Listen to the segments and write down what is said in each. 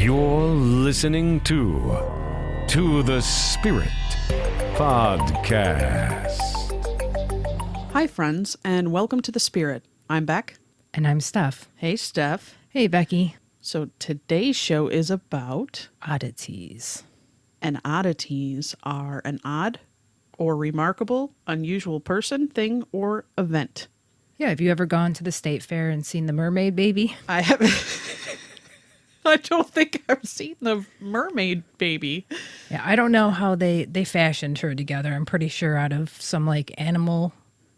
You're listening to the Spirit Podcast. Hi, friends, and welcome to The Spirit. I'm Beck. And I'm Steph. Hey, Steph. Hey, Becky. So today's show is about Oddities. And oddities are an odd or remarkable, unusual person, thing, or event. Yeah, have you ever gone to the state fair and seen the mermaid baby? I haven't. I don't think I've seen the mermaid baby. Yeah, I don't know how they fashioned her together. I'm pretty sure out of some like animal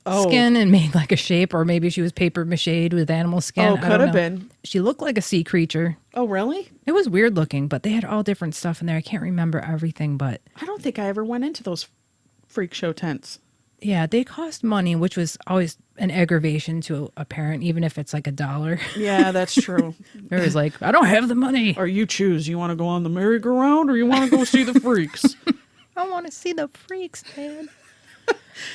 skin and made like a shape, or maybe she was paper mache with animal skin. Oh, could have been. She looked like a sea creature. Oh, really? It was weird looking, but they had all different stuff in there. I can't remember everything, but I don't think I ever went into those freak show tents. yeah, they cost money, which was always an aggravation to a parent, even if it's like $1. Yeah, that's true. It was like, I don't have the money. Or you choose. You want to go on the merry-go-round or you want to go see the freaks? I want to see the freaks, man.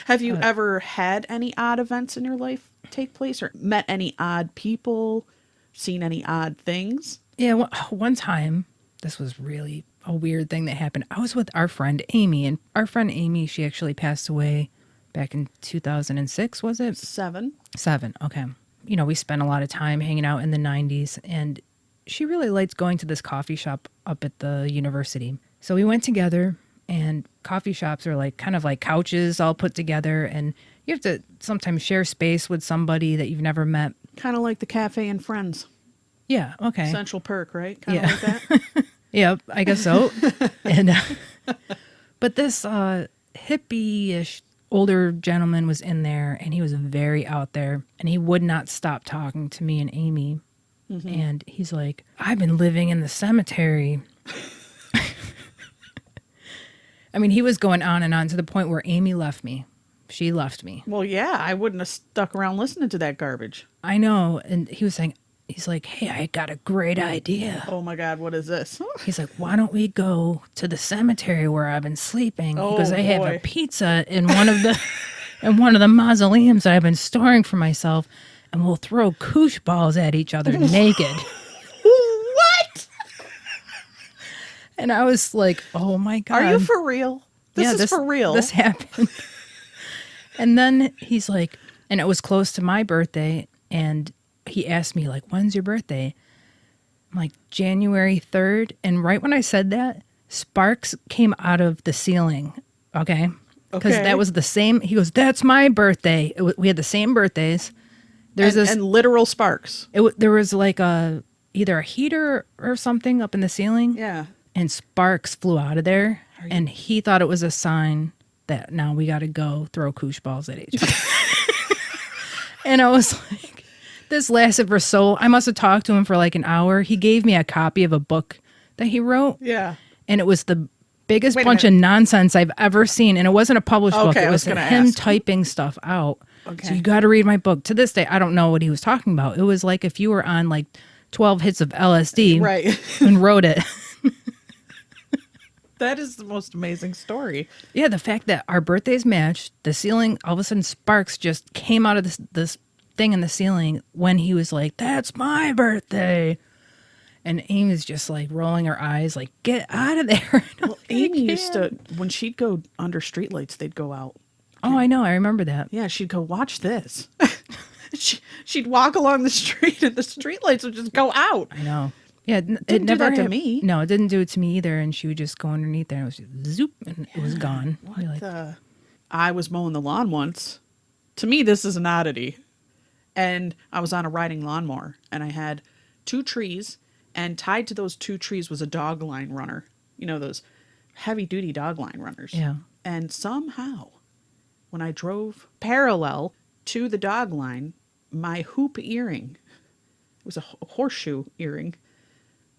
Have you ever had any odd events in your life take place or met any odd people, seen any odd things? Yeah, one time, this was really a weird thing that happened. I was with our friend Amy, and our friend Amy, she actually passed away back in 2006, was it? 7. 7, okay. You know, we spent a lot of time hanging out in the 90s, and she really liked going to this coffee shop up at the university. So we went together, and coffee shops are like kind of like couches all put together, and you have to sometimes share space with somebody that you've never met. Kind of like the Cafe and Friends. Yeah, okay. Central Perk, right? Kind of Yeah. like that? Yeah, I guess so. And but this hippie-ish older gentleman was in there, and he was very out there, and he would not stop talking to me and Amy. Mm-hmm. And he's like, I've been living in the cemetery. I mean, he was going on and on to the point where Amy left me. She left me. Well, yeah, I wouldn't have stuck around listening to that garbage. I know. And he was saying, he's like, hey, I got a great idea. Oh, my God, what is this? He's like, why don't we go to the cemetery where I've been sleeping? Because I have a pizza in one of the mausoleums that I've been storing for myself, and we'll throw koosh balls at each other naked. What? And I was like, oh my God. Are you for real? This is for real. This happened. And then he's like, and it was close to my birthday, and he asked me, like, when's your birthday? I'm like, January 3rd. And right when I said that, sparks came out of the ceiling. Okay. Because that was the same. He goes, that's my birthday. We had the same birthdays. And literal sparks. There was like either a heater or something up in the ceiling. Yeah. And sparks flew out of there. And he thought it was a sign that now we got to go throw koosh balls at each other. And I was like, this lasted for I must have talked to him for like an hour. He gave me a copy of a book that he wrote. Yeah. And it was the biggest bunch of nonsense I've ever seen. And it wasn't a published book. It was him typing stuff out. Okay. So you got to read my book. To this day, I don't know what he was talking about. It was like if you were on like 12 hits of LSD and wrote it. That is the most amazing story. Yeah, the fact that our birthdays matched, the ceiling, all of a sudden sparks just came out of this thing in the ceiling when he was like, that's my birthday. And Amy was just like rolling her eyes like, get out of there. Well, Amy used to, when she'd go under streetlights, they'd go out. Oh, I know. I remember that. Yeah, she'd go, watch this. She'd walk along the street and the streetlights would just go out. I know. Yeah, it never did to me. No, it didn't do it to me either. And she would just go underneath there and it was just zoop and it was gone. I was mowing the lawn once. To me, this is an oddity. And I was on a riding lawnmower and I had 2 trees, and tied to those 2 trees was a dog line runner. You know, those heavy duty dog line runners. Yeah. And somehow, when I drove parallel to the dog line, my hoop earring, it was a horseshoe earring,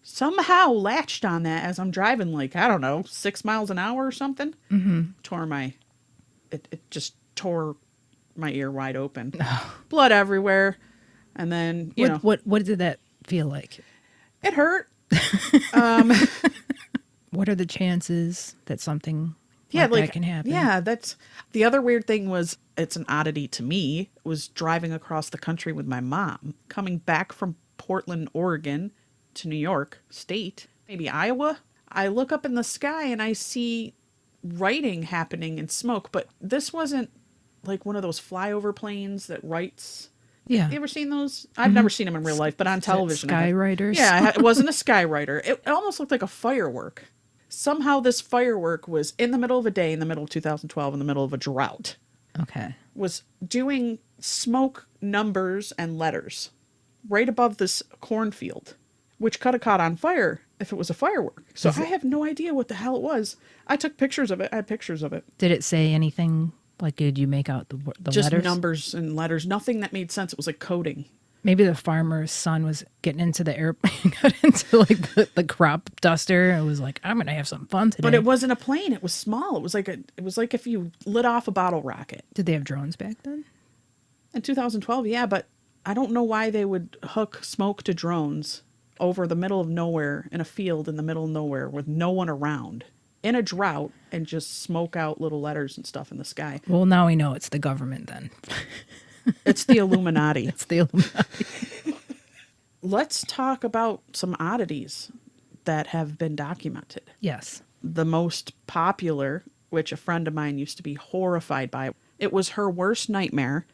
somehow latched on that as I'm driving, like, I don't know, 6 miles an hour or something. Mm-hmm. It just tore my ear wide open. Blood everywhere. And then, you know. What did that feel like? It hurt. What are the chances that something that can happen? Yeah, that's the other weird thing was, it's an oddity to me, was driving across the country with my mom, coming back from Portland, Oregon to New York State. maybe Iowa. I look up in the sky and I see writing happening in smoke, but this wasn't like one of those flyover planes that writes. Yeah. You ever seen those? I've never seen them in real life, but on television. I have. Skywriters? Yeah, it wasn't a skywriter. It almost looked like a firework. Somehow this firework was in the middle of a day, in the middle of 2012, in the middle of a drought. Okay. Was doing smoke numbers and letters right above this cornfield, which could have caught on fire if it was a firework. So I have no idea what the hell it was. I took pictures of it. I had pictures of it. Did it say anything? Like, did you make out the Just letters? numbers and letters. Nothing that made sense. It was like coding. Maybe the farmer's son was getting into the airplane, got into like the crop duster, and was like, "I'm gonna have some fun today." But it wasn't a plane. It was small. It was like if you lit off a bottle rocket. Did they have drones back then? In 2012, yeah, but I don't know why they would hook smoke to drones over the middle of nowhere in a field in the middle of nowhere with no one around in a drought and just smoke out little letters and stuff in the sky. Well, now we know it's the government then. It's the Illuminati. It's the Illuminati. Let's talk about some oddities that have been documented. Yes. The most popular, which a friend of mine used to be horrified by, it was her worst nightmare,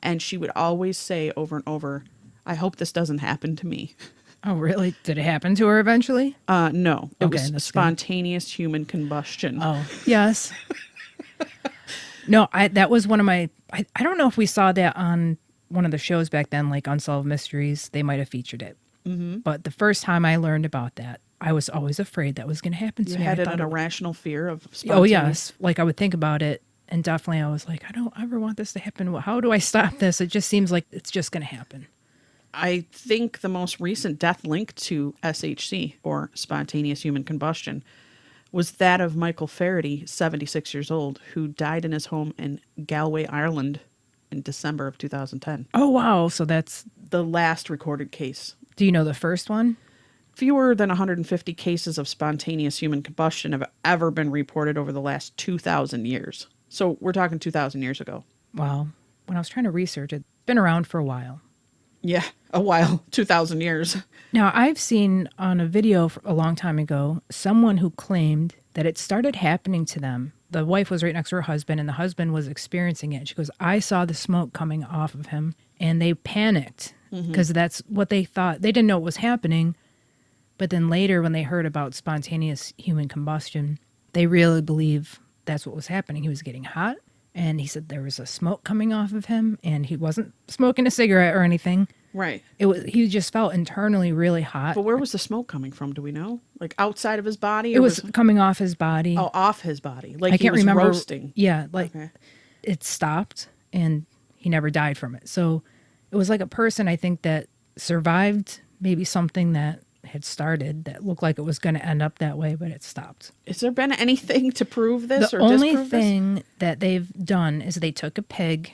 and she would always say over and over, "I hope this doesn't happen to me." Oh, really? Did it happen to her eventually? No. It Okay, was that's spontaneous human combustion. Oh, yes. No, that was one of my, I don't know if we saw that on one of the shows back then, like Unsolved Mysteries. They might have featured it. Mm-hmm. But the first time I learned about that, I was always afraid that was going to happen to You me. had I an thought irrational fear of Oh, spontaneous. yes. Like I would think about it. And definitely I was like, I don't ever want this to happen. How do I stop this? It just seems like it's just going to happen. I think the most recent death linked to SHC, or spontaneous human combustion, was that of Michael Faraday, 76 years old, who died in his home in Galway, Ireland in December of 2010. Oh, wow. So that's, The last recorded case. do you know the first one? Fewer than 150 cases of spontaneous human combustion have ever been reported over the last 2,000 years. So we're talking 2,000 years ago. Wow. When I was trying to research it, it's been around for a while. Yeah, a while, 2,000 years. Now, I've seen on a video a long time ago, someone who claimed that it started happening to them. The wife was right next to her husband, and the husband was experiencing it. She goes, I saw the smoke coming off of him, and they panicked because that's what they thought. They didn't know what was happening. But then later, when they heard about spontaneous human combustion, they really believe that's what was happening. He was getting hot, and he said there was a smoke coming off of him, and he wasn't smoking a cigarette or anything. Right. He just felt internally really hot. But where was the smoke coming from? Do we know? Like outside of his body? It was coming off his body. Oh, off his body. Like I he can't was remember. roasting. Yeah, like Okay. it stopped, and he never died from it. So it was like a person, I think, that survived maybe something that had started that looked like it was going to end up that way, but it stopped. Has there been anything to prove this The or only disprove thing that they've done is they took a pig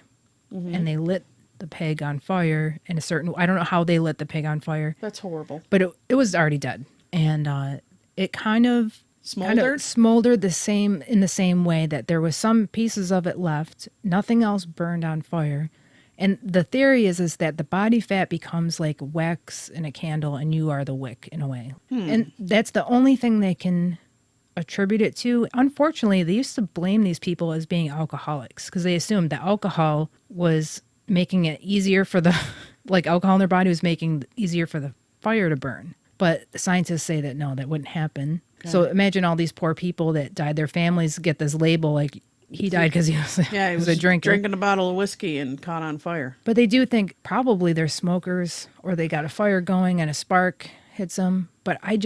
and they lit the pig on fire in a certain, I don't know how they lit the pig on fire, this? That's horrible. but it was already dead. And it kind of Smoldered? in the same way that there was some pieces of it left. Nothing else burned on fire. And the theory is that the body fat becomes like wax in a candle and you are the wick in a way. And that's the only thing they can attribute it to. Unfortunately, they used to blame these people as being alcoholics because they assumed that alcohol was making it easier for the, like alcohol in their body was making it easier for the fire to burn. But scientists say that no, that wouldn't happen. Okay. So imagine all these poor people that died, their families get this label like he died because he was a drinker. Drinking a bottle of whiskey and caught on fire. But they do think probably they're smokers or they got a fire going and a spark hits them. But I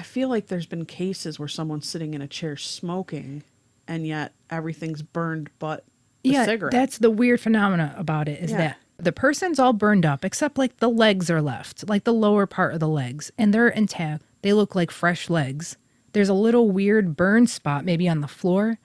feel like there's been cases where someone's sitting in a chair smoking and yet everything's burned but the cigarette. That's the weird phenomena about it is that the person's all burned up except like the legs are left, like the lower part of the legs, and they're intact. They look like fresh legs. There's a little weird burn spot maybe on the floor,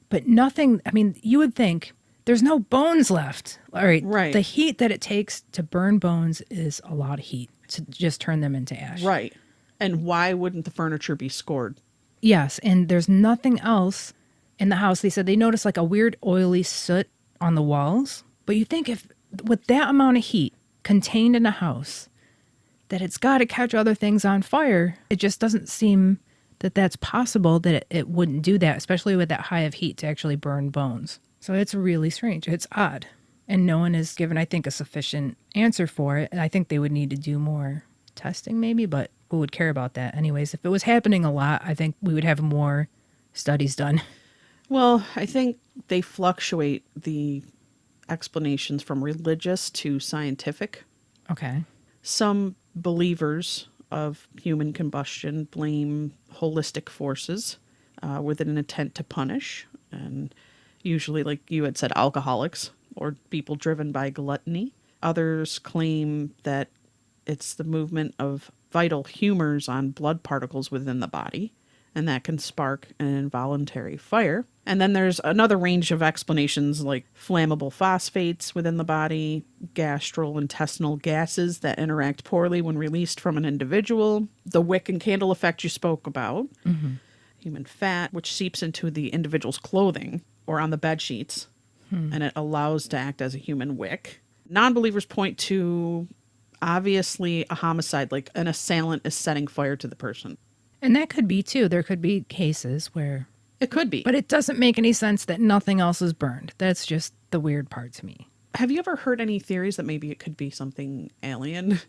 but nothing. I mean, you would think there's no bones left. All right. Right. The heat that it takes to burn bones is a lot of heat to just turn them into ash. Right. And why wouldn't the furniture be scored? Yes, and there's nothing else in the house. They said they noticed like a weird oily soot on the walls. But you think if with that amount of heat contained in a house, that it's got to catch other things on fire. It just doesn't seem that that's possible, that it wouldn't do that, especially with that high of heat to actually burn bones. So it's really strange. It's odd. And no one has given, I think, a sufficient answer for it. And I think they would need to do more testing maybe, but who would care about that anyways? If it was happening a lot, I think we would have more studies done. Well, I think they fluctuate the explanations from religious to scientific. Okay. Some believers of human combustion blame holistic forces with an intent to punish, and usually, like you had said, alcoholics or people driven by gluttony. Others claim that it's the movement of vital humors on blood particles within the body, and that can spark an involuntary fire. And then there's another range of explanations like flammable phosphates within the body, gastrointestinal gases that interact poorly when released from an individual, the wick and candle effect you spoke about, human fat, which seeps into the individual's clothing or on the bed sheets, and it allows to act as a human wick. Non-believers point to obviously a homicide, like an assailant is setting fire to the person. And that could be too. There could be cases where... It could be. But it doesn't make any sense that nothing else is burned. That's just the weird part to me. Have you ever heard any theories that maybe it could be something alien?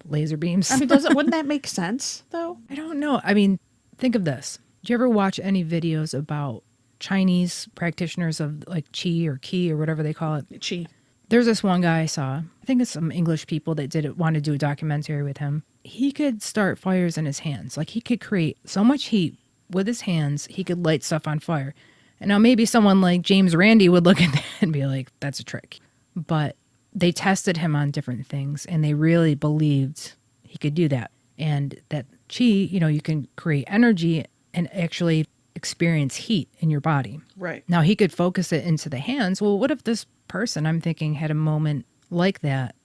Laser beams. I mean, wouldn't that make sense, though? I don't know. I mean, think of this. Did you ever watch any videos about Chinese practitioners of like qi or ki or whatever they call it? Chi. There's this one guy I saw. I think it's some English people that want to do a documentary with him. He could start fires in his hands. Like he could create so much heat with his hands, he could light stuff on fire. And now maybe someone like James Randi would look at that and be like, that's a trick. But they tested him on different things and they really believed he could do that. And that qi, you can create energy and actually experience heat in your body. Right. Now he could focus it into the hands. Well, what if this person, I'm thinking, had a moment like that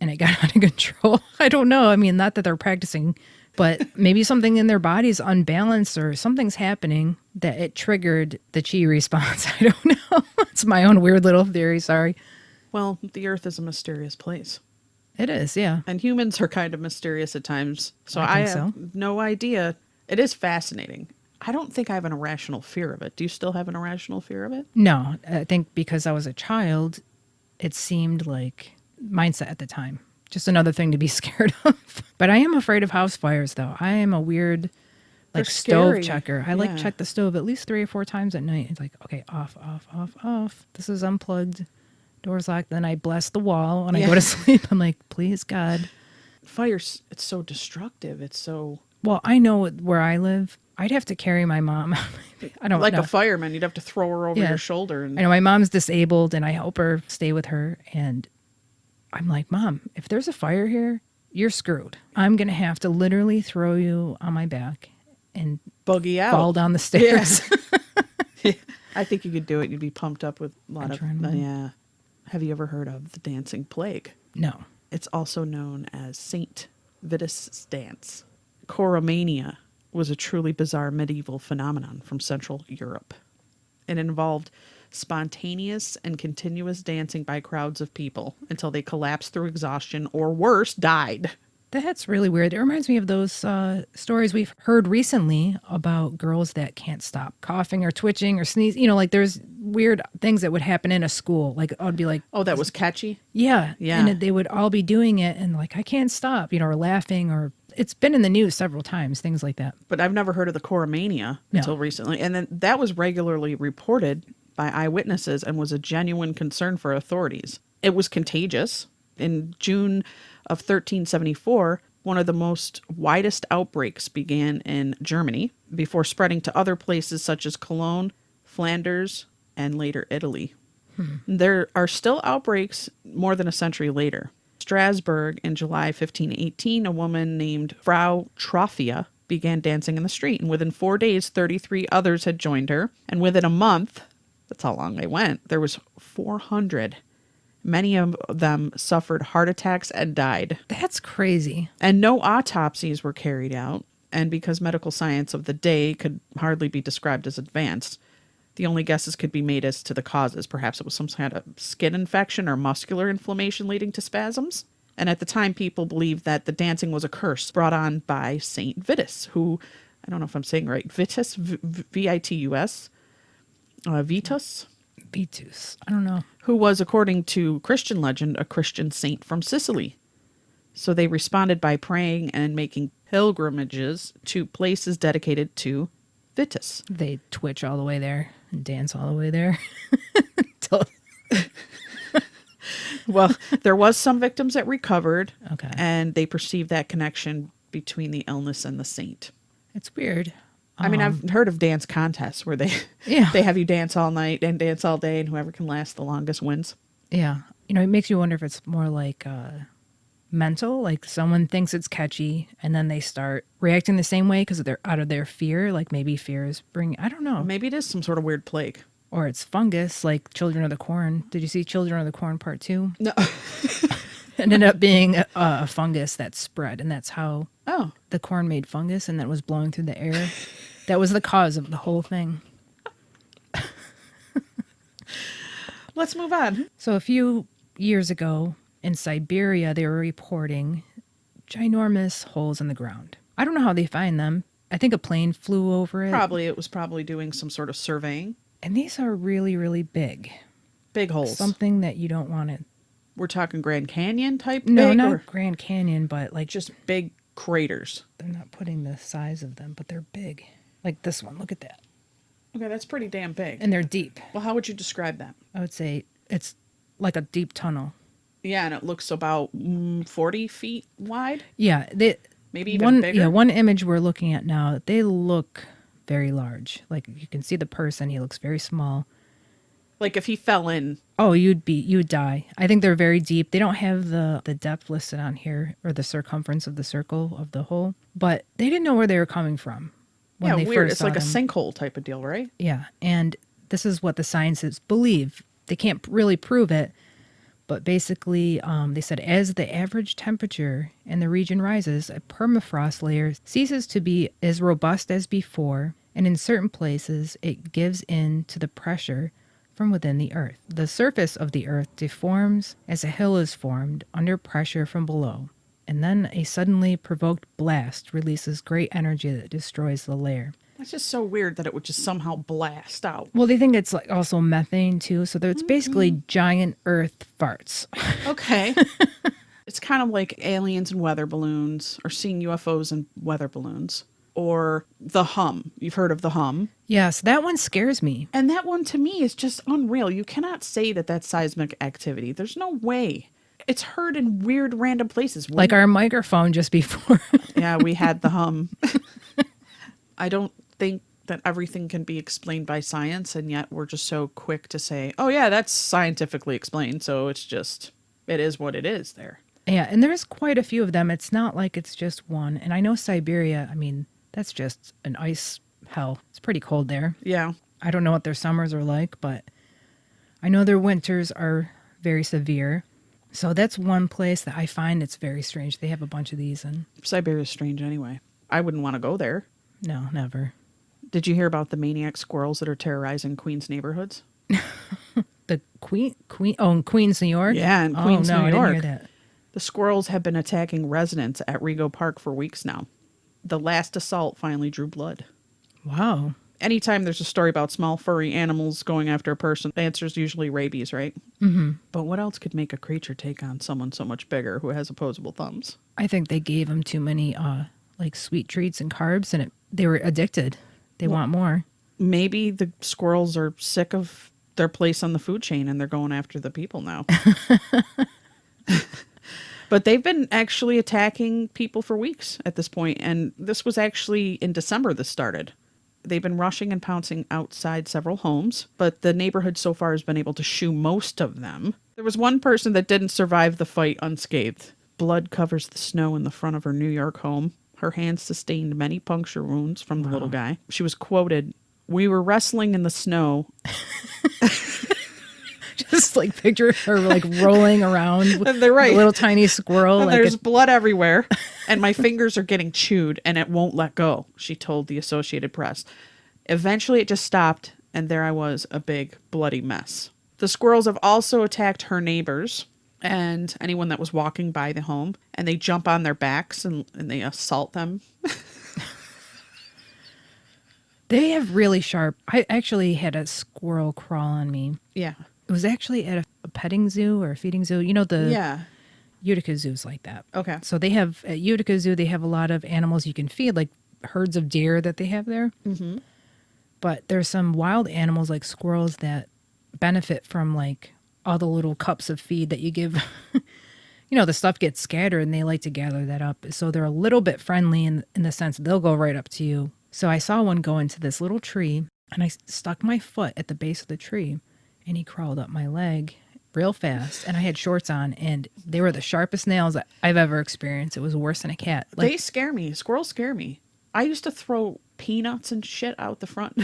and it got out of control? I don't know. I mean, not that they're practicing, but maybe something in their body is unbalanced or something's happening that it triggered the chi response. I don't know. It's my own weird little theory. Sorry. Well, the earth is a mysterious place. It is, yeah. And humans are kind of mysterious at times. So I I think have so. no idea. It is fascinating. I don't think I have an irrational fear of it. Do you still have an irrational fear of it? No, I think because I was a child, it seemed like mindset at the time. Just another thing to be scared of. But I am afraid of house fires, though. I am a weird, They're stove scary. checker. I Yeah. check the stove at least 3 or 4 times at night. It's like, okay, off, off, off, off. This is unplugged. Doors locked. Then I bless the wall when I go to sleep. I'm like, please, God. Fires, it's so destructive. It's so... Well, I know where I live, I'd have to carry my mom. I don't like know. a fireman, you'd have to throw her over your shoulder. And I know my mom's disabled and I help her stay with her. And I'm like, Mom, if there's a fire here, you're screwed. I'm going to have to literally throw you on my back and buggy out. fall down the stairs. I think you could do it. You'd be pumped up with a lot of... Adrenaline. yeah. Have you ever heard of the dancing plague? No. It's also known as Saint Vitus' dance. Choromania was a truly bizarre medieval phenomenon from Central Europe. It involved spontaneous and continuous dancing by crowds of people until they collapsed through exhaustion or worse, died. That's really weird. It reminds me of those stories we've heard recently about girls that can't stop coughing or twitching or sneezing. There's weird things that would happen in a school. Like, I'd be like, Oh, that was catchy? yeah. Yeah. And they would all be doing it and like, I can't stop, or laughing, or it's been in the news several times, things like that. But I've never heard of the Choromania until recently. And then that was regularly reported by eyewitnesses and was a genuine concern for authorities. It was contagious. In June of 1374, one of the most widest outbreaks began in Germany before spreading to other places such as Cologne, Flanders, and later Italy. There are still outbreaks more than a century later. Strasbourg in July 1518, a woman named Frau Trophia began dancing in the street, and within 4 days, 33 others had joined her. And within a month, that's how long they went, there was 400. Many of them suffered heart attacks and died. That's crazy. And no autopsies were carried out. And because medical science of the day could hardly be described as advanced, the only guesses could be made as to the causes. Perhaps it was some kind of skin infection or muscular inflammation leading to spasms. And at the time, people believed that the dancing was a curse brought on by Saint Vitus, who, I don't know if I'm saying right, Vitus, Vitus, Vitus, Beatus. I don't know. who was, according to Christian legend, a Christian saint from Sicily. So they responded by praying and making pilgrimages to places dedicated to Vitus. They twitch all the way there and dance all the way there. Till- Well, there was some victims that recovered, Okay. and they perceived that connection between the illness and the saint. It's weird. I mean, I've heard of dance contests where Yeah. they have you dance all night and dance all day, and whoever can last the longest wins. Yeah. You know, it makes you wonder if it's more like mental, like someone thinks it's catchy and then they start reacting the same way because they're out of their fear. Like maybe fear is bringing, I don't know. Maybe it is some sort of weird plague. Or it's fungus, like Children of the Corn. Did you see Children of the Corn Part 2? No. It ended up being a fungus that spread, and that's how Oh, the corn made fungus, and that was blowing through the air. That was the cause of the whole thing. let's move on. So a few years ago in Siberia, they were reporting ginormous holes in the ground. I don't know how they find them. I think a plane flew over it. It was probably doing some sort of surveying. And these are really, really big. Big holes. Something that you don't want to... We're talking Grand Canyon type No, big, not or Grand Canyon, but like just big craters. they're not putting the size of them, but they're big. Like this one. Look at that. Okay, that's pretty damn big. And they're deep. Well, how would you describe that? I would say it's like a deep tunnel. Yeah, and it looks about 40 feet wide. Yeah, they Maybe even bigger? Yeah, one image we're looking at now, they look very large. Like you can see the person, he looks very small. Like if he fell in. Oh, you would die. I think they're very deep. They don't have the depth listed on here or the circumference of the circle of the hole, but they didn't know where they were coming from when Yeah, they weird. first It's saw like a them. sinkhole type of deal, right? Yeah, and this is what the scientists believe. They can't really prove it, but basically, they said as the average temperature in the region rises, a permafrost layer ceases to be as robust as before, and in certain places, it gives in to the pressure from within the earth. The surface of the earth deforms as a hill is formed under pressure from below, and then a suddenly provoked blast releases great energy that destroys the layer. It's just so weird that it would just somehow blast out. Well, they think it's like also methane too, so it's basically giant earth farts. Okay. It's kind of like aliens and weather balloons, or seeing UFOs and weather balloons, or the hum. You've heard of the hum. Yes, that one scares me. And that one to me is just unreal. You cannot say that that's seismic activity. There's no way. It's heard in weird random places. Like our microphone just before. Yeah, we had the hum. I don't think that everything can be explained by science, and yet we're just so quick to say, oh yeah, that's scientifically explained, so it is what it is there. Yeah, and there's quite a few of them. It's not like it's just one. And I know Siberia, I mean, that's just an ice hell. It's pretty cold there. Yeah. I don't know what their summers are like, but I know their winters are very severe. So that's one place that I find it's very strange. They have a bunch of these, and Siberia's strange anyway. I wouldn't want to go there. no, never. Did you hear about the maniac squirrels that are terrorizing Queens neighborhoods? The in Queens, New York? Yeah, in Queens, oh, no, New I York. didn't hear that. The squirrels have been attacking residents at Rego Park for weeks now. The last assault finally drew blood. Wow. Anytime there's a story about small furry animals going after a person, the answer is usually rabies, right? Mm-hmm. But what else could make a creature take on someone so much bigger who has opposable thumbs? I think they gave them too many like sweet treats and carbs, and they were addicted. They want more. Maybe the squirrels are sick of their place on the food chain and they're going after the people now. But they've been actually attacking people for weeks at this point, and this was actually in December this started. They've been rushing and pouncing outside several homes, but the neighborhood so far has been able to shoo most of them. There was one person that didn't survive the fight unscathed. Blood covers the snow in the front of her New York home. Her hands sustained many puncture wounds from the little guy. She was quoted, "We were wrestling in the snow." Just like picture her like rolling around with They're right. a little tiny squirrel. And Like there's blood everywhere, and my fingers are getting chewed, and it won't let go, she told the Associated Press. Eventually, it just stopped, and there I was, a big, bloody mess. The squirrels have also attacked her neighbors, and anyone that was walking by the home, and they jump on their backs and they assault them. They have really sharp. I actually had a squirrel crawl on me. Yeah. It was actually at a petting zoo or a feeding zoo. You know, the Yeah. Utica zoos like that. Okay. So they have, at Utica Zoo, they have a lot of animals you can feed, like herds of deer that they have there. Mm-hmm. But there's some wild animals like squirrels that benefit from like all the little cups of feed that you give. You know, the stuff gets scattered and they like to gather that up. So they're a little bit friendly in the sense that they'll go right up to you. So I saw one go into this little tree and I stuck my foot at the base of the tree and he crawled up my leg real fast. And I had shorts on and they were the sharpest nails that I've ever experienced. It was worse than a cat. Like, They scare me. Squirrels scare me. I used to throw peanuts and shit out the front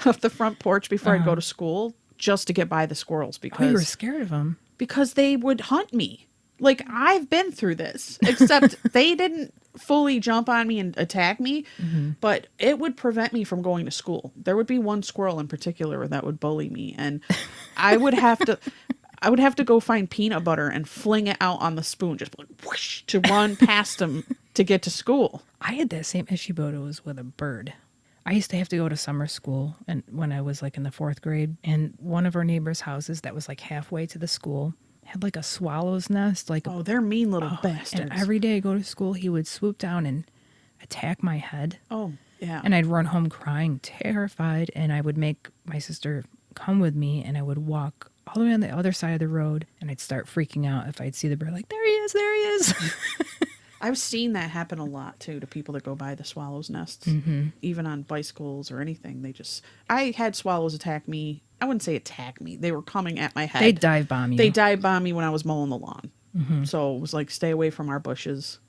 of the front porch before I'd go to school just to get by the squirrels oh, you were scared of them. because they would hunt me. Like, I've been through this, except they didn't fully jump on me and attack me, but it would prevent me from going to school. There would be one squirrel in particular that would bully me, and I would have to go find peanut butter and fling it out on the spoon, just like whoosh, to run past them to get to school. I had that same issue, but it was with a bird. I used to have to go to summer school and when I was like in the 4th grade, and one of our neighbors' houses that was like halfway to the school had like a swallow's nest. Like, Oh, they're mean little bastards. and every day I go to school, he would swoop down and attack my head. Oh, yeah. And I'd run home crying, terrified, and I would make my sister come with me and I would walk all the way on the other side of the road and I'd start freaking out if I'd see the bird, like, there he is. I've seen that happen a lot too to people that go by the swallows' nests, even on bicycles or anything. I had swallows attack me. I wouldn't say attack me. They were coming at my head. They dive bomb you. They dive bomb me when I was mowing the lawn. So it was like, stay away from our bushes.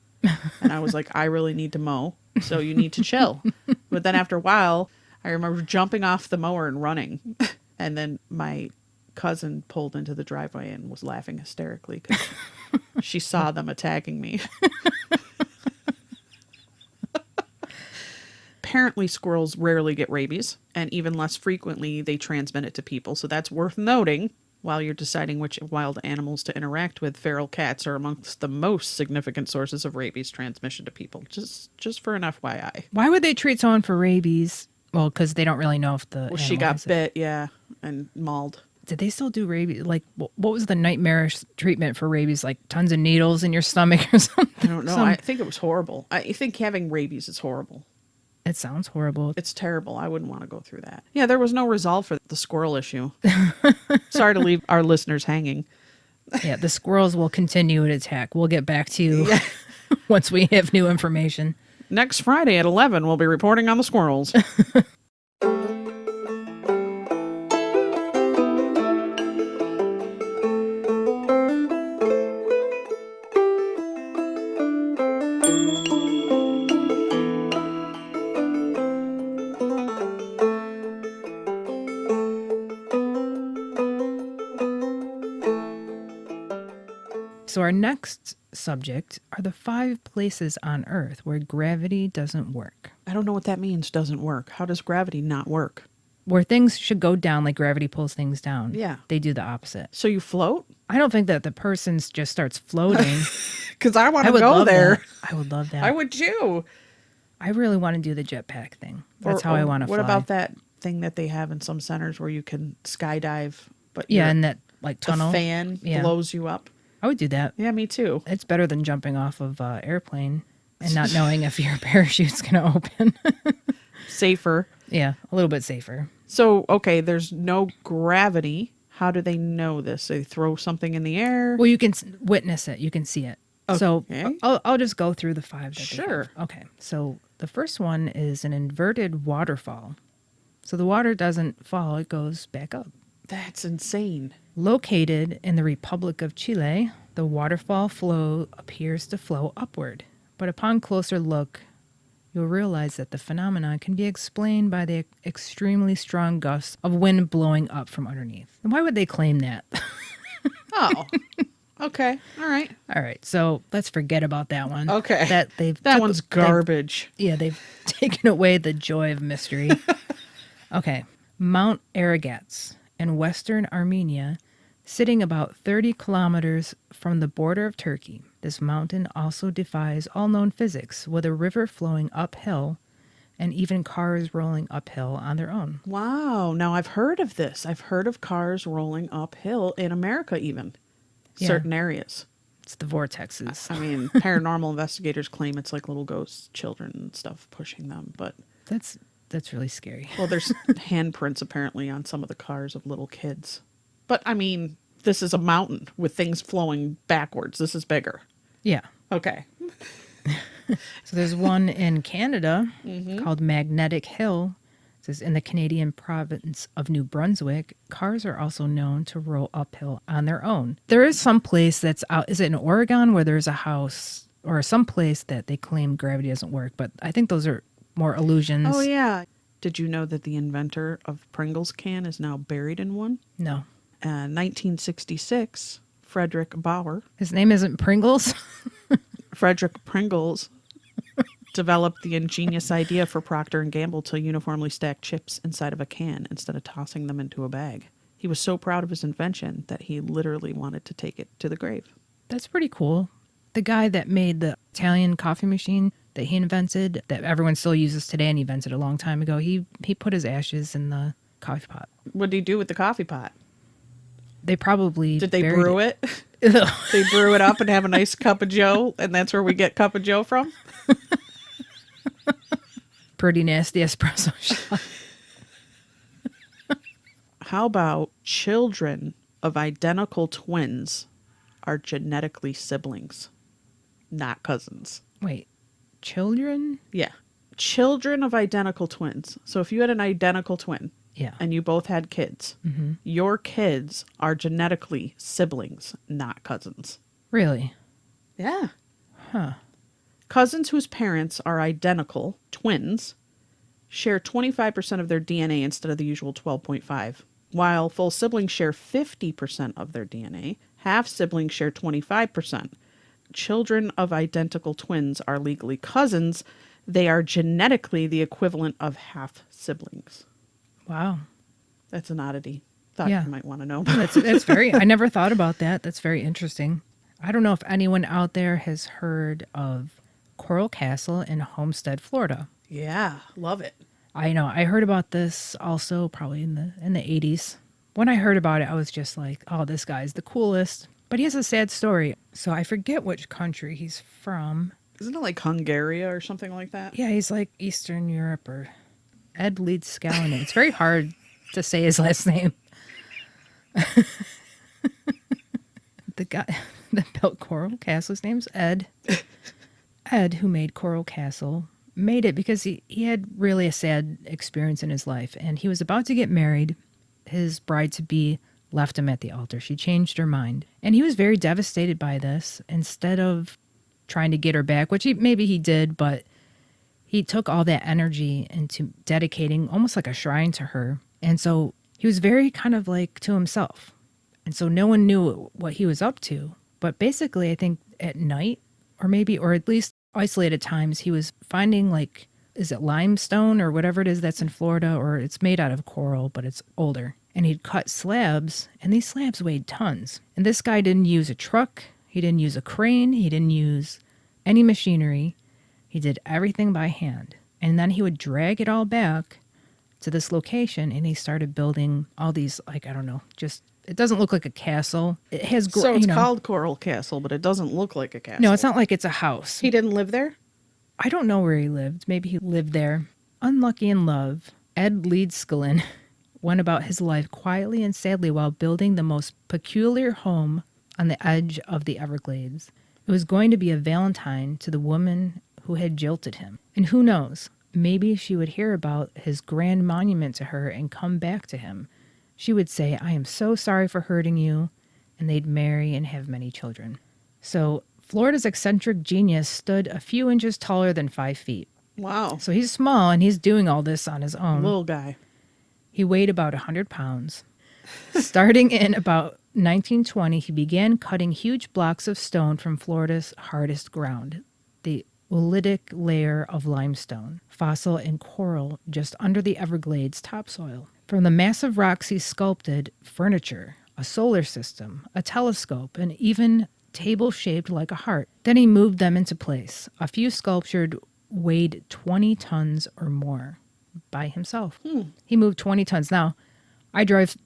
And I was like, I really need to mow, so you need to chill. But then after a while, I remember jumping off the mower and running. And then my cousin pulled into the driveway and was laughing hysterically because she saw them attacking me. Apparently, squirrels rarely get rabies, and even less frequently they transmit it to people. So that's worth noting while you're deciding which wild animals to interact with. Feral cats are amongst the most significant sources of rabies transmission to people. Just for an FYI. Why would they treat someone for rabies? Well, because they don't really know if the Well, she animal got has it. bit, yeah, and mauled. Did they still do rabies? Like, what was the nightmarish treatment for rabies? Like tons of needles in your stomach or something? I don't know. I think it was horrible. I think having rabies is horrible. It sounds horrible. It's terrible. I wouldn't want to go through that. Yeah, there was no resolve for the squirrel issue. Sorry to leave our listeners hanging. Yeah, the squirrels will continue to attack. We'll get back to you once we have new information. Next Friday at 11, we'll be reporting on the squirrels. So our next subject are the 5 places on Earth where gravity doesn't work. I don't know what that means, doesn't work. How does gravity not work? Where things should go down, like gravity pulls things down. Yeah. They do the opposite. So you float? I don't think that the person just starts floating. Because I want I to would go love there. that. I would love that. I would too. I really want to do the jetpack thing. That's how I want to fly. What about that thing that they have in some centers where you can skydive, but Yeah, your- and that like the tunnel. fan Yeah. blows you up? I would do that. Yeah, me too. It's better than jumping off of an airplane and not knowing if your parachute's going to open. Safer. Yeah, a little bit safer. So, okay, there's no gravity. How do they know this? They throw something in the air? Well, you can witness it. You can see it. So Okay. I'll just go through the 5 that they Sure. have. Okay. So the first one is an inverted waterfall. So the water doesn't fall, it goes back up. That's insane. Located in the Republic of Chile, the waterfall flow appears to flow upward. But upon closer look, you'll realize that the phenomenon can be explained by the extremely strong gusts of wind blowing up from underneath. And why would they claim that? Oh, okay. All right. All right, so let's forget about that one. Okay. That one's garbage. They've taken away the joy of mystery. Okay, Mount Aragats in western Armenia Sitting about 30 kilometers from the border of Turkey, this mountain also defies all known physics, with a river flowing uphill and even cars rolling uphill on their own. Wow. Now I've heard of this. I've heard of cars rolling uphill in America, even Yeah. certain areas. It's the vortexes. I mean, paranormal investigators claim it's like little ghosts, children and stuff pushing them. But, That's really scary. well, there's handprints apparently on some of the cars of little kids. But, I mean, this is a mountain with things flowing backwards. This is bigger. Yeah. Okay. So there's one in Canada called Magnetic Hill. It says in the Canadian province of New Brunswick, cars are also known to roll uphill on their own. There is some place that's out, is it in Oregon, where there's a house or some place that they claim gravity doesn't work, but I think those are more illusions. Oh, yeah. Did you know that the inventor of Pringles can is now buried in one? No. 1966, Frederick Bauer. His name isn't Pringles? Frederick Pringles developed the ingenious idea for Procter & Gamble to uniformly stack chips inside of a can instead of tossing them into a bag. He was so proud of his invention that he literally wanted to take it to the grave. That's pretty cool. The guy that made the Italian coffee machine that he invented, that everyone still uses today and he invented a long time ago, he put his ashes in the coffee pot. What did he do with the coffee pot? They probably Did they buried brew it? They brew it up and have a nice cup of joe, and that's where we get cup of joe from? Pretty nasty espresso shot. How about children of identical twins are genetically siblings, not cousins? Wait, children? Yeah. Children of identical twins. So if you had an identical twin Yeah. and you both had kids, your kids are genetically siblings, not cousins. Really? Yeah. Huh. Cousins whose parents are identical, twins, share 25% of their DNA instead of the usual 12.5. While full siblings share 50% of their DNA, half siblings share 25%. Children of identical twins are legally cousins. They are genetically the equivalent of half siblings. Wow. That's an oddity. Thought Yeah. you might want to know. That's very, I never thought about that. That's very interesting. I don't know if anyone out there has heard of Coral Castle in Homestead, Florida. Yeah, love it. I know. I heard about this also probably in the 80s. When I heard about it, I was just like, oh, this guy's the coolest. But he has a sad story. So I forget which country he's from. Isn't it like Hungary or something like that? Yeah, he's like Eastern Europe or Ed Leeds Scallon. It's very hard to say his last name. The guy that built Coral Castle, his name's Ed. Ed, who made Coral Castle, made it because he had really a sad experience in his life. And he was about to get married. His bride-to-be left him at the altar. She changed her mind. And he was very devastated by this. Instead of trying to get her back, which maybe he did, but he took all that energy into dedicating almost like a shrine to her. And so he was very kind of like to himself. And so no one knew what he was up to. But basically, I think at night, or at least isolated times, he was finding like, is it limestone or whatever it is that's in Florida, or it's made out of coral, but it's older. And he'd cut slabs, and these slabs weighed tons. And this guy didn't use a truck. He didn't use a crane. He didn't use any machinery. He did everything by hand. And then he would drag it all back to this location, and he started building all these, like, I don't know, just, it doesn't look like a castle. It has, So it's called Coral Castle, but it doesn't look like a castle. No, it's not like it's a house. He didn't live there? I don't know where he lived. Maybe he lived there. Unlucky in love, Ed Leedskallen went about his life quietly and sadly while building the most peculiar home on the edge of the Everglades. It was going to be a Valentine to the woman who had jilted him. And who knows, maybe she would hear about his grand monument to her and come back to him. She would say, I am so sorry for hurting you, and they'd marry and have many children. So Florida's eccentric genius stood a few inches taller than 5 feet. Wow. So he's small, and he's doing all this on his own. Little guy. He weighed about 100 pounds. Starting in about 1920, he began cutting huge blocks of stone from Florida's hardest ground, the oolitic layer of limestone, fossil and coral just under the Everglades topsoil. From the massive rocks he sculpted furniture, a solar system, a telescope, and even table shaped like a heart. Then he moved them into place. A few sculptured weighed 20 tons or more by himself. He moved 20 tons. Now, I drive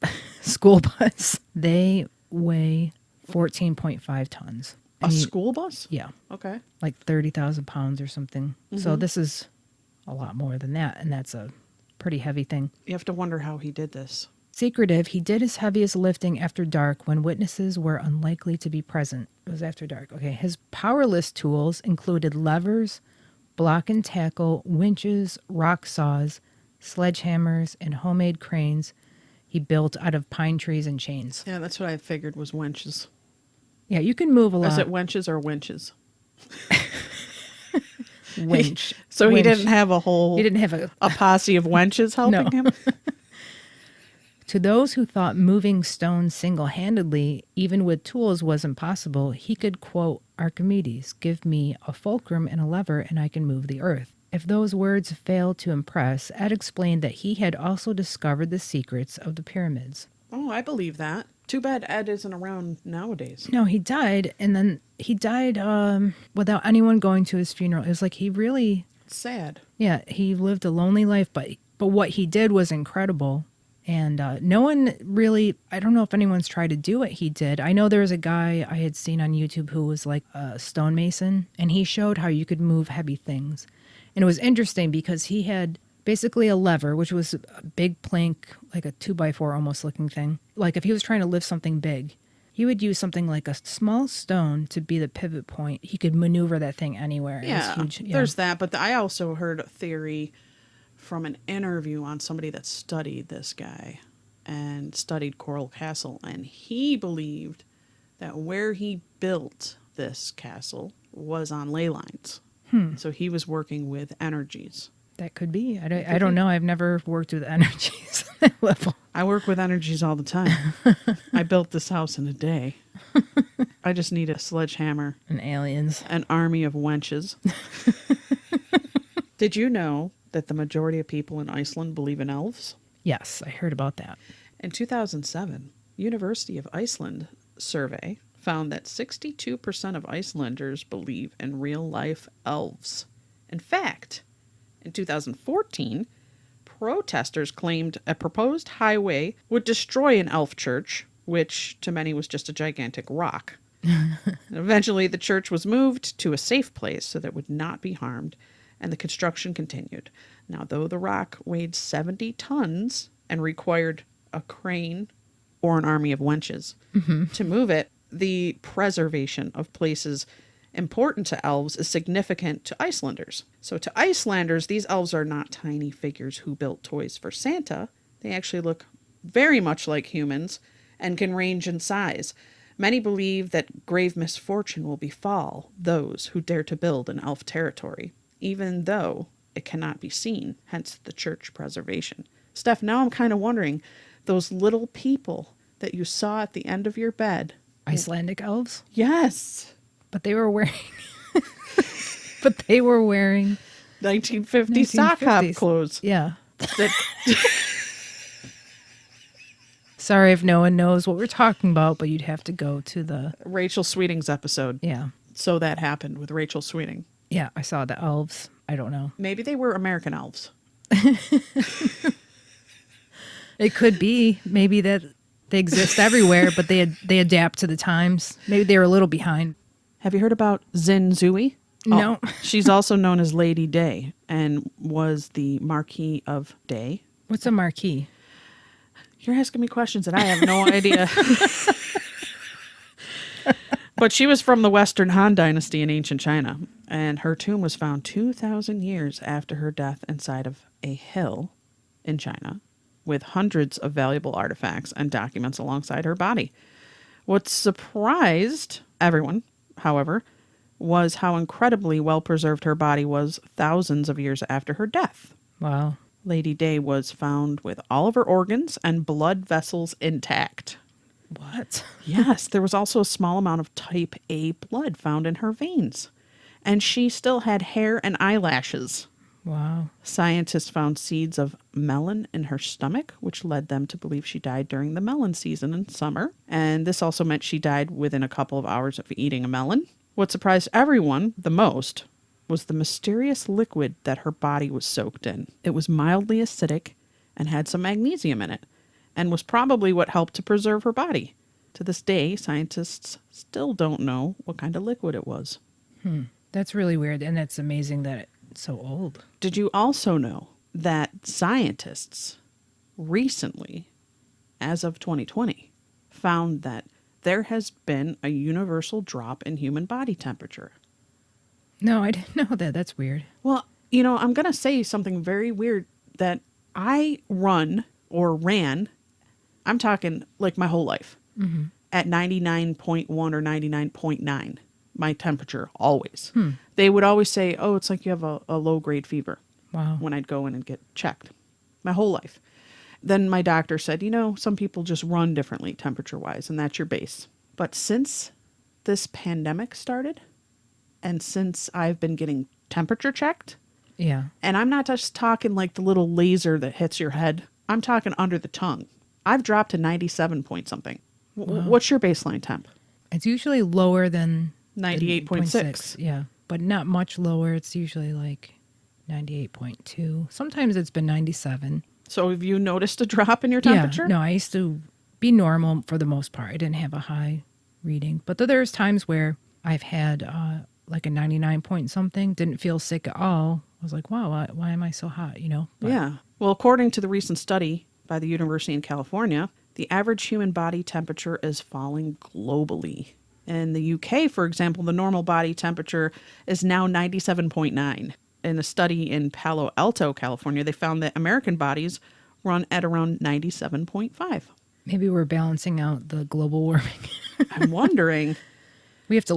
school bus. They weigh 14.5 tons. A school bus? Yeah, Okay. like 30,000 pounds or something. So this is a lot more than that, and that's a pretty heavy thing. You have to wonder how he did this. Secretive, he did his heaviest lifting after dark when witnesses were unlikely to be present. It was after dark. Okay. His powerless tools included levers, block and tackle, winches, rock saws, sledgehammers, and homemade cranes he built out of pine trees and chains. Yeah, that's what I figured was wenches. Yeah, you can move a lot. Is it wenches or winches? Winch. So he Winch. didn't have a whole He didn't have a... a posse of wenches helping No. him? To those who thought moving stones single-handedly, even with tools, was impossible, he could quote Archimedes, "Give me a fulcrum and a lever and I can move the earth." If those words failed to impress, Ed explained that he had also discovered the secrets of the pyramids. Oh, I believe that. Too bad Ed isn't around nowadays. No, he died, and then he died without anyone going to his funeral. It was like he really, Sad. yeah, he lived a lonely life, but what he did was incredible. And no one really, I don't know if anyone's tried to do what he did. I know there was a guy I had seen on YouTube who was like a stonemason, and he showed how you could move heavy things. And it was interesting because he had basically a lever, which was a big plank, like a 2x4 almost looking thing. Like if he was trying to lift something big, he would use something like a small stone to be the pivot point. He could maneuver that thing anywhere. It was Yeah, huge. Yeah. there's that. But I also heard a theory from an interview on somebody that studied this guy and studied Coral Castle. And he believed that where he built this castle was on ley lines. So he was working with energies. That could be. I don't know. I've never worked with energies on that level. I work with energies all the time. I built this house in a day. I just need a sledgehammer, And aliens. an army of wenches. Did you know that the majority of people in Iceland believe in elves? Yes, I heard about that. In 2007, University of Iceland survey found that 62% of Icelanders believe in real-life elves. In fact, in 2014, protesters claimed a proposed highway would destroy an elf church, which to many was just a gigantic rock. Eventually, the church was moved to a safe place so that it would not be harmed, and the construction continued. Now, though the rock weighed 70 tons and required a crane or an army of wenches to move it, the preservation of places important to elves is significant to Icelanders. So to Icelanders, these elves are not tiny figures who built toys for Santa. They actually look very much like humans and can range in size. Many believe that grave misfortune will befall those who dare to build in elf territory, even though it cannot be seen, hence the church preservation. Steph, now I'm kind of wondering, those little people that you saw at the end of your bed. Icelandic elves? Yes. But they were wearing... but they were wearing... 1950 sock hop 1950s. clothes. Yeah. That- Sorry if no one knows what we're talking about, but you'd have to go to the... Rachel Sweeting's episode. Yeah. So that happened with Rachel Sweeting. Yeah, I saw the elves. I don't know. Maybe they were American elves. It could be. Maybe that they exist everywhere, but they adapt to the times. Maybe they were a little behind. Have you heard about Zin Zui? No. She's also known as Lady Day and was the Marquis of Day. What's a marquee? You're asking me questions that I have no idea. But she was from the Western Han Dynasty in ancient China, and her tomb was found 2,000 years after her death inside of a hill in China, with hundreds of valuable artifacts and documents alongside her body. What surprised everyone, however, was how incredibly well-preserved her body was thousands of years after her death. Wow. Lady Day was found with all of her organs and blood vessels intact. What? Yes, there was also a small amount of type A blood found in her veins. And she still had hair and eyelashes. Wow. Scientists found seeds of melon in her stomach, which led them to believe she died during the melon season in summer. And this also meant she died within a couple of hours of eating a melon. What surprised everyone the most was the mysterious liquid that her body was soaked in. It was mildly acidic and had some magnesium in it, and was probably what helped to preserve her body. To this day, scientists still don't know what kind of liquid it was. That's really weird, and it's amazing that it's so old. Did you also know that scientists recently, as of 2020, found that there has been a universal drop in human body temperature? No, I didn't know that. That's weird. Well, I'm going to say something very weird that I ran, I'm talking like my whole life, at 99.1 or 99.9, my temperature always. They would always say, oh, it's like you have a low-grade fever. Wow. When I'd go in and get checked my whole life. Then my doctor said, some people just run differently temperature-wise, and that's your base. But since this pandemic started, and since I've been getting temperature checked, Yeah. and I'm not just talking like the little laser that hits your head, I'm talking under the tongue. I've dropped to 97 point something. What's your baseline temp? It's usually lower than 98.6. Yeah, but not much lower. It's usually like 98.2. Sometimes it's been 97. So have you noticed a drop in your temperature? Yeah, no, I used to be normal for the most part. I didn't have a high reading. But there's times where I've had like a 99 point something, didn't feel sick at all. I was like, wow, why am I so hot, But Yeah. Well, according to the recent study by the University in California, the average human body temperature is falling globally. In the UK, for example, the normal body temperature is now 97.9. In a study in Palo Alto, California, they found that American bodies run at around 97.5. maybe we're balancing out the global warming. I'm wondering. We have to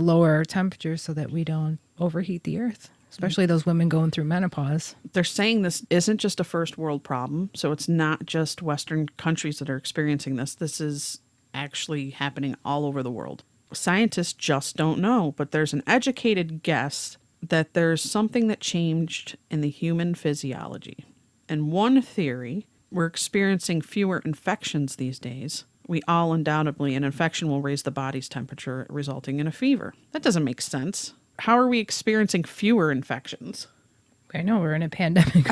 lower our temperature so that we don't overheat the earth, especially those women going through menopause. They're saying this isn't just a first world problem, so it's not just Western countries that are experiencing this. This is actually happening all over the world. Scientists just don't know, but there's an educated guess that there's something that changed in the human physiology. And one theory, we're experiencing fewer infections these days. We all undoubtedly, an infection will raise the body's temperature, resulting in a fever. That doesn't make sense. How are we experiencing fewer infections? I know we're in a pandemic.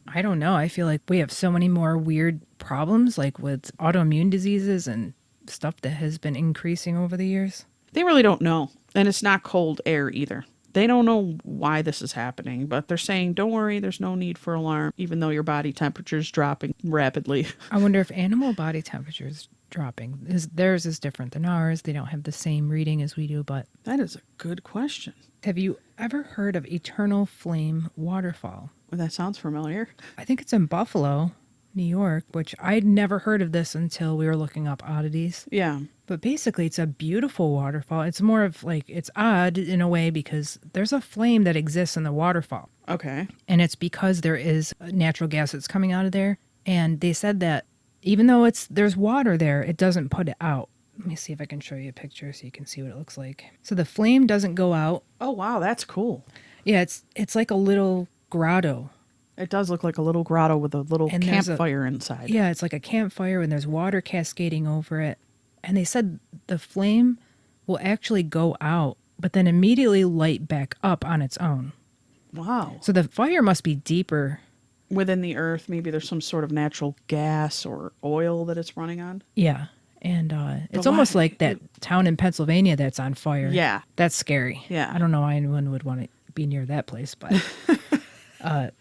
I don't know. I feel like we have so many more weird problems, like with autoimmune diseases and stuff that has been increasing over the years. They really don't know. And it's not cold air either. They don't know why this is happening, but they're saying, don't worry, there's no need for alarm, even though your body temperature is dropping rapidly. I wonder if animal body temperature is dropping. Theirs is different than ours. They don't have the same reading as we do, but... That is a good question. Have you ever heard of Eternal Flame Waterfall? Well, that sounds familiar. I think it's in Buffalo, New York, which I'd never heard of this until we were looking up Oddities. Yeah. But basically, it's a beautiful waterfall. It's more of like, it's odd in a way because there's a flame that exists in the waterfall. Okay. And it's because there is natural gas that's coming out of there. And they said that even though there's water there, it doesn't put it out. Let me see if I can show you a picture so you can see what it looks like. So the flame doesn't go out. Oh, wow, that's cool. Yeah, it's like a little grotto. It does look like a little grotto with a little And there's campfire inside. Yeah, it's like a campfire and there's water cascading over it. And they said the flame will actually go out, but then immediately light back up on its own. Wow. So the fire must be deeper. Within the earth, maybe there's some sort of natural gas or oil that it's running on. Yeah. And it's why- almost like that town in Pennsylvania that's on fire. Yeah. That's scary. Yeah. I don't know why anyone would want to be near that place, but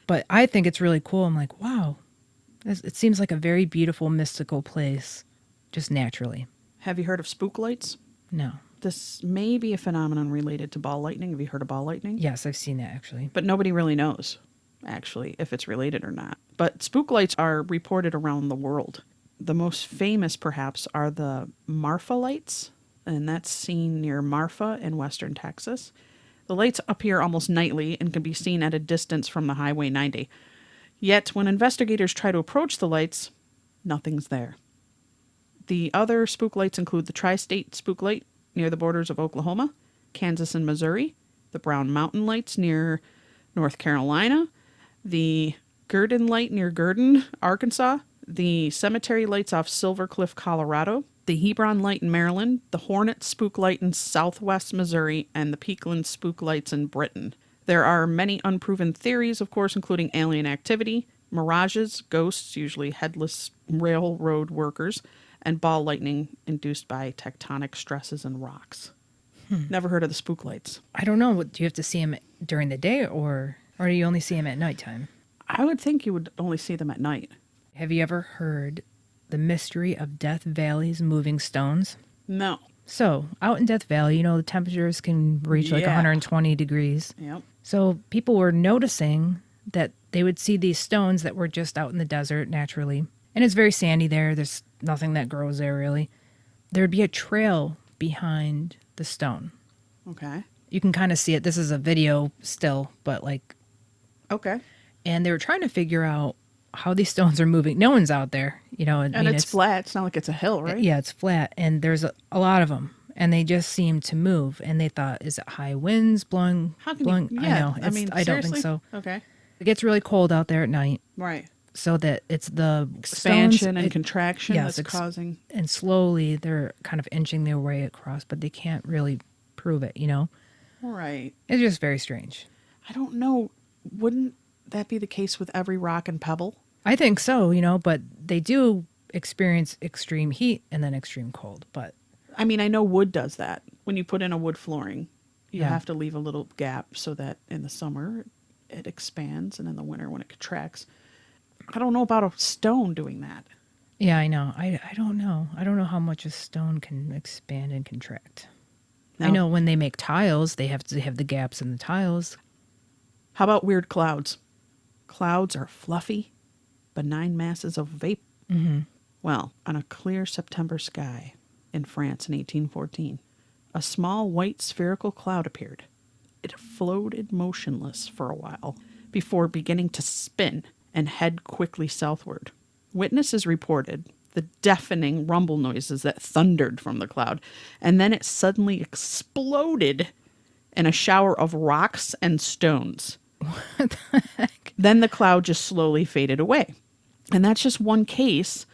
but I think it's really cool. I'm like, wow, it seems like a very beautiful, mystical place, just naturally. Have you heard of spook lights? No. This may be a phenomenon related to ball lightning. Have you heard of ball lightning? Yes, I've seen that actually. But nobody really knows, actually, if it's related or not. But spook lights are reported around the world. The most famous, perhaps, are the Marfa lights, and that's seen near Marfa in western Texas. The lights appear almost nightly and can be seen at a distance from the Highway 90. Yet, when investigators try to approach the lights, nothing's there. The other spook lights include the Tri-State Spook Light near the borders of Oklahoma, Kansas, and Missouri, the Brown Mountain Lights near North Carolina, the Gurdon Light near Gurdon, Arkansas, the Cemetery Lights off Silver Cliff, Colorado, the Hebron Light in Maryland, the Hornet Spook Light in southwest Missouri, and the Peakland Spook Lights in Britain. There are many unproven theories, of course, including alien activity, mirages, ghosts, usually headless railroad workers, and ball lightning induced by tectonic stresses and rocks. Never heard of the spook lights. I don't know. Do you have to see them during the day or do you only see them at nighttime? I would think you would only see them at night. Have you ever heard the mystery of Death Valley's moving stones? No. So, out in Death Valley, the temperatures can reach like 120 degrees. Yep. So, people were noticing that they would see these stones that were just out in the desert naturally. And it's very sandy there. There's nothing that grows there, really. There'd be a trail behind the stone. Okay. You can kind of see it. This is a video still, but Okay. and they were trying to figure out how these stones are moving. No one's out there, And it's flat. It's not like it's a hill, right? Yeah, it's flat, and there's a lot of them, and they just seem to move. And they thought, is it high winds blowing? How can you? Yeah, I know. I don't think seriously? so. Okay. It gets really cold out there at night, Right. so that it's the Expansion stones, and contraction that's causing. And slowly they're kind of inching their way across, but they can't really prove it. Right. It's just very strange. I don't know. Wouldn't that be the case with every rock and pebble? I think so, but they do experience extreme heat and then extreme cold. But I mean, I know wood does that. When you put in a wood flooring, you Yeah. have to leave a little gap so that in the summer it expands and in the winter when it contracts. I don't know about a stone doing that. yeah, I know. I don't know. I don't know how much a stone can expand and contract. I Now, know when they make tiles, they have to have the gaps in the tiles. How about weird clouds? Clouds are fluffy, benign masses of vapor. Mm-hmm. Well, on a clear September sky in France in 1814, a small white spherical cloud appeared. It floated motionless for a while before beginning to spin and head quickly southward. Witnesses reported the deafening rumble noises that thundered from the cloud, and then it suddenly exploded in a shower of rocks and stones. What the heck? Then the cloud just slowly faded away. And that's just one case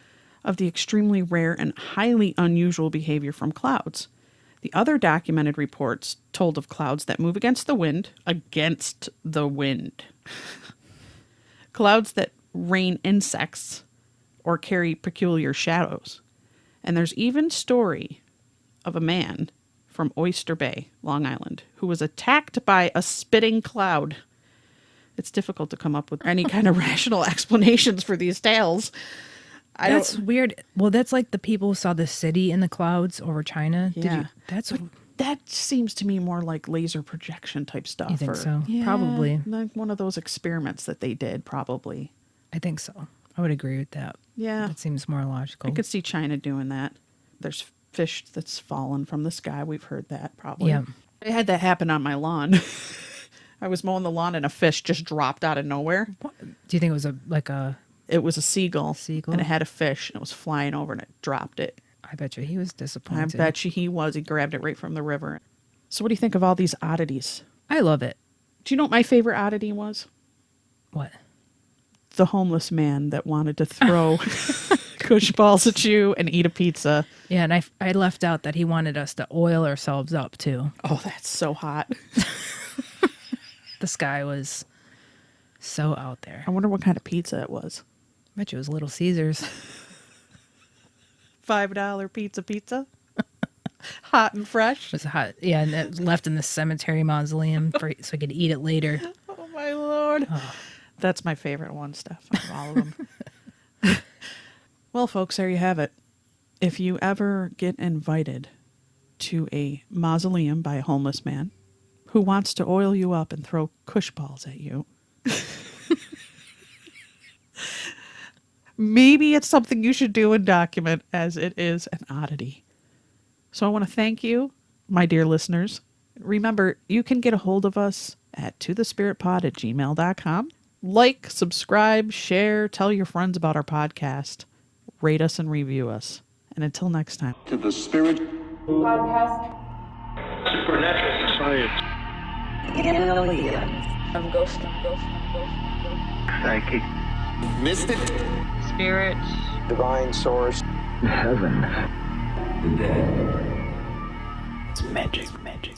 of the extremely rare and highly unusual behavior from clouds. The other documented reports told of clouds that move against the wind. Clouds that rain insects or carry peculiar shadows. And there's even story of a man from Oyster Bay, Long Island, who was attacked by a spitting cloud. It's difficult to come up with any kind of rational explanations for these tales. That's weird. Well, that's like the people who saw the city in the clouds over China. Yeah. That's But that seems to me more like laser projection type stuff. You think so? Probably. Like one of those experiments that they did, probably. I think so. I would agree with that. Yeah. That seems more logical. I could see China doing that. There's fish that's fallen from the sky. We've heard that, probably. Yeah. I had that happen on my lawn. I was mowing the lawn and a fish just dropped out of nowhere. What? Do you think it was a It was a seagull. Seagull? And it had a fish and it was flying over and it dropped it. I bet you he was I disappointed. bet you he was. He grabbed it right from the river. So what do you think of all these oddities? I love it. Do you know what my favorite oddity was? What? The homeless man that wanted to throw kush balls at you and eat a pizza. Yeah, and I left out that he wanted us to oil ourselves up too. Oh, that's so hot. The sky was so out there. I wonder what kind of pizza it was. Bet you it was Little Caesars. $5 pizza. Hot and fresh. It was hot. Yeah, and it was left in the cemetery mausoleum so I could eat it later. Oh, my Lord. Oh. That's my favorite one, Steph, out of all of them. Well, folks, there you have it. If you ever get invited to a mausoleum by a homeless man who wants to oil you up and throw kush balls at you, maybe it's something you should do and document, as it is an oddity. So I want to thank you, my dear listeners. Remember, you can get a hold of us at tothespiritpod@gmail.com. Like, subscribe, share, tell your friends about our podcast. Rate us and review us. And until next time. To the Spirit Podcast. Supernatural Science. Aliens. Psychic. Mystic. Spirit. Divine source. Heaven. The dead. It's magic, magic.